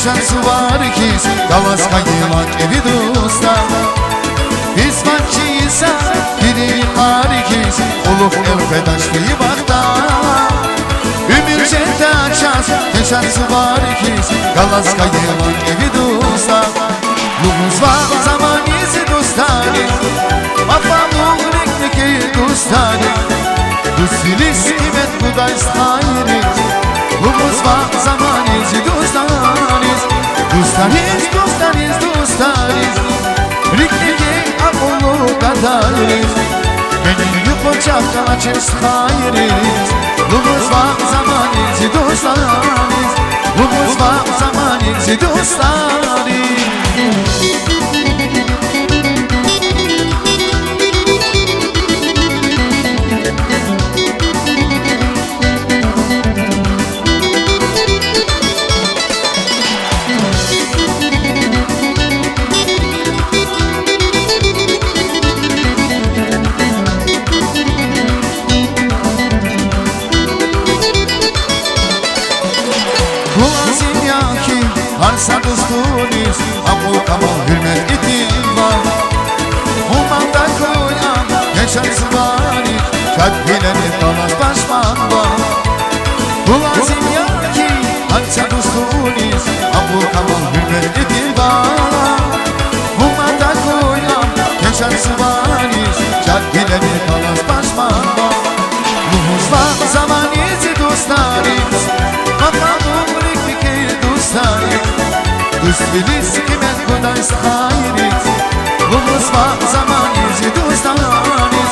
şansı var ki Davaz kaymak evi dosta İsmancıysa biri harikis Olup evvedaşlığı bakta Ümür cende açaz ne şansı var ki Davaz kaymak evi dosta Lumuz var zaman izi dostani Afamın renkli dostani Dusilis kimet budayız hayri Lumuz var zaman izi dostani Dostaniz, dostaniz, dostaniz Rikliye akıllı kadariz Benim yıkılacaktan açız hayriz Lumuz var zaman izi dostaniz Lumuz var zaman izi dostaniz Varsa dostuniz, amu kama hürmet etin var Umanda koyan, yaşarsı bari Kalp bileni kalas başman var Bu lazım ya ki, varsa dostuniz, amu kama hürmet etin var Umanda koyan, yaşarsı bari Kalp bileni kalas başman var Ruhuz var zaman izi dostlarız Kafamın rekli dostlarız Dost bilis kimet kudayız hayriz Lumuz var zaman izi dostaniz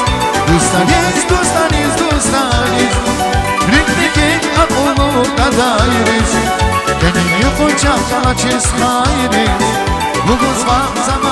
Dostaniz, dostaniz, dostaniz Riklik akıllı kadayriz Benim yıkılacaktan açız hayriz Lumuz var zaman